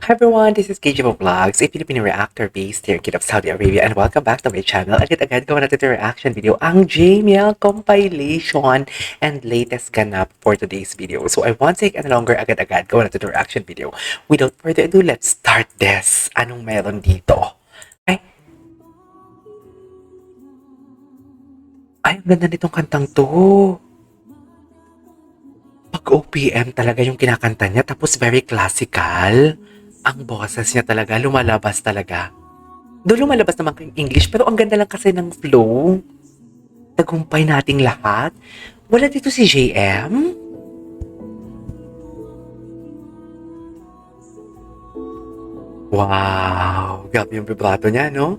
Hi everyone, this is KJMO Vlogs, a Filipino reactor based here in Kingdom of Saudi Arabia, and welcome back to my channel. Agad-agad gawa natin yung reaction video, ang JML compilation and latest ganap for today's video. So I won't take any longer, agad-agad gawa natin yung reaction video. Without further ado, let's start this. Anong meron dito? Ay, ang ganda nitong kantang to. Pag OPM talaga yung kinakanta niya, tapos very classical. Ang boses niya talaga, lumalabas talaga. Doon lumalabas naman yung English, pero ang ganda lang kasi ng flow. Tagumpay nating lahat. Wala dito si JM? Wow! Grabe yung vibrato niya, no?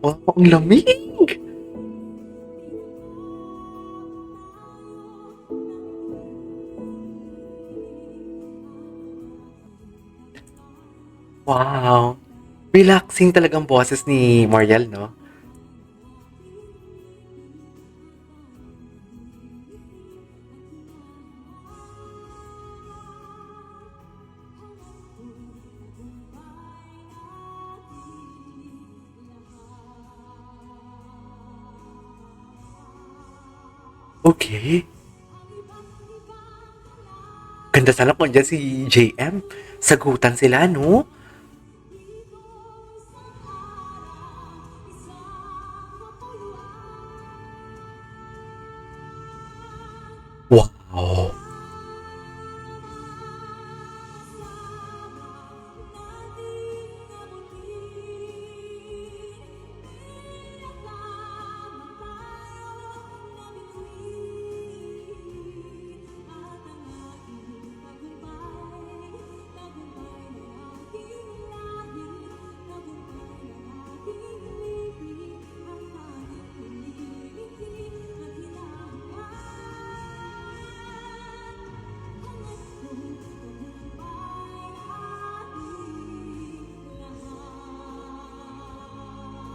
Wow, ang lamig! Wow! Relaxing talagang boses ni Mariel, no? Okay. Ganda sana kung dyan si JM. Sagutan sila, no? Wow!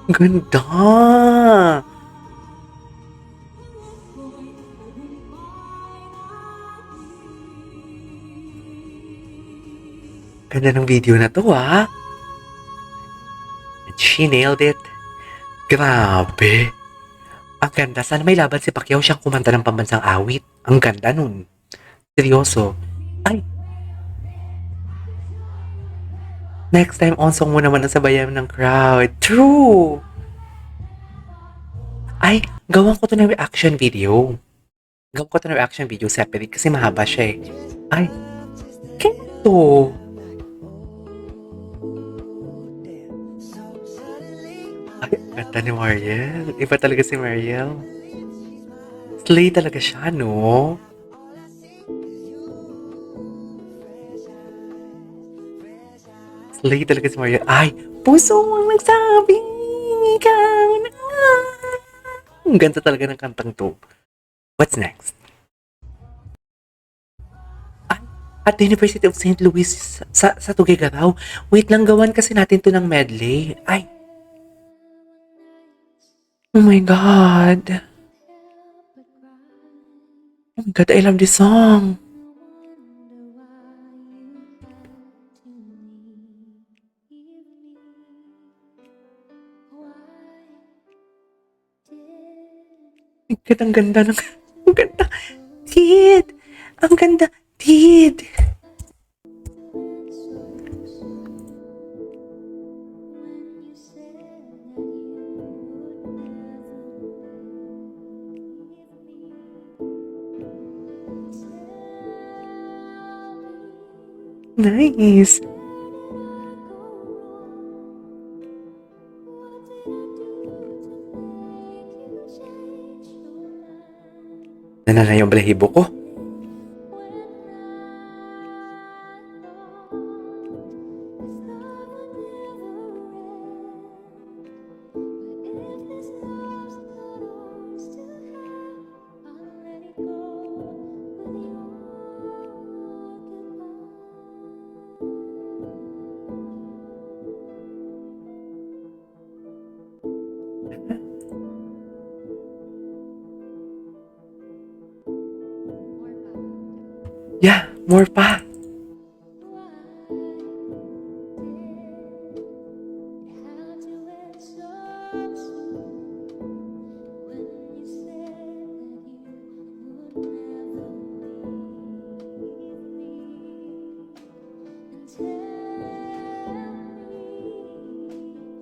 Ganda! Ganda ng video na to, ah. And she nailed it. Grabe. Ang ganda. Sana may laban si Pacquiao siyang kumanta ng pambansang awit. Ang ganda nun. Seryoso. Ay, next time on song mo naman ang sabayan ng crowd. True! Ay, gawan ko to ng reaction video. Gawan ko to ng reaction video separate kasi mahaba siya eh. Ay, kento. Ay, ganda ni Mariel. Iba talaga si Mariel. Slay talaga siya, no? Slay talaga si Mariel. Ay, puso ang nagsabing ikaw na. Ang ganda talaga ng kantang to. What's next? Ay, at the University of St. Louis sa Tuguegarao. Wait lang, gawan kasi natin to ng medley. Ay, oh my God. Oh my God, I love this song. Ang ganda, ang ganda ng... Ang ganda. Tid! Ang ganda. Tid! Nice. Nananay yung balahibo ko. Yeah, more pa.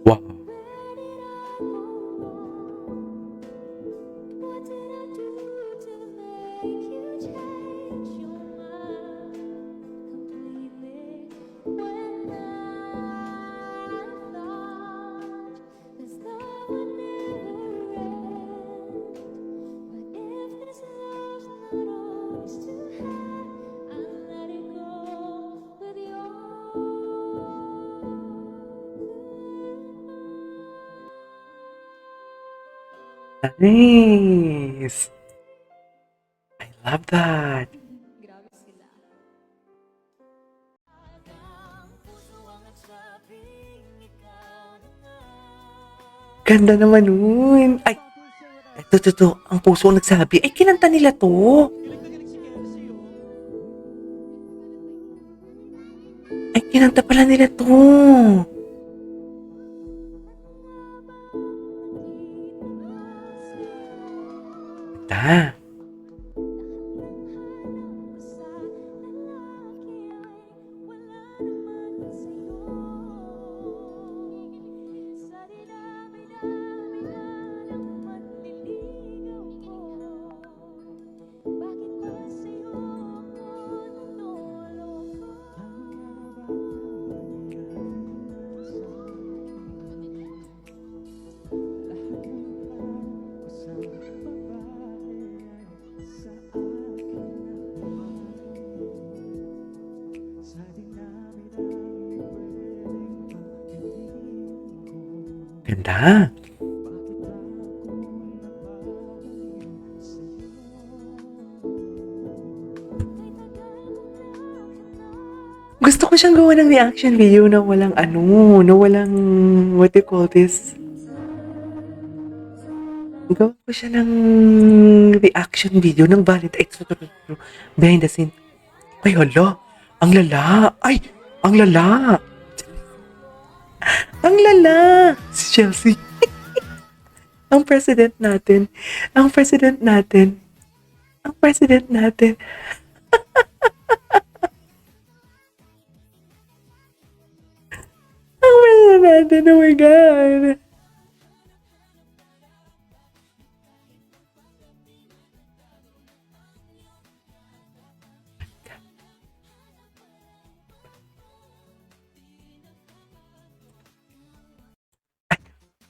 Wow. Nice. I love that. Ganda naman nun. Ay, ito. Ang puso ang nagsabi. Ay, kinanta nila to. Ay, kinanta pala nila to. Ta. Ganda. Gusto ko siyang gawa ng reaction video na walang what do you call this? Gawa ko siya ng reaction video ng Valentine's. Behind the scene. Ay, hala. Ang lala. Ay, ang lala. Ang lala. Si Chelsea. Ang president natin. Ang president natin. Ang president natin. Ang president natin. Oh my God.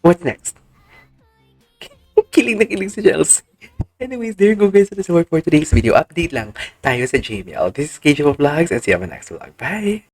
What's next? Kilig na kilig si Chelsea. Anyways, there you go guys. That's all for today's video. Update lang tayo sa JBL. This is KJ Vlogs and see you on my next vlog. Bye!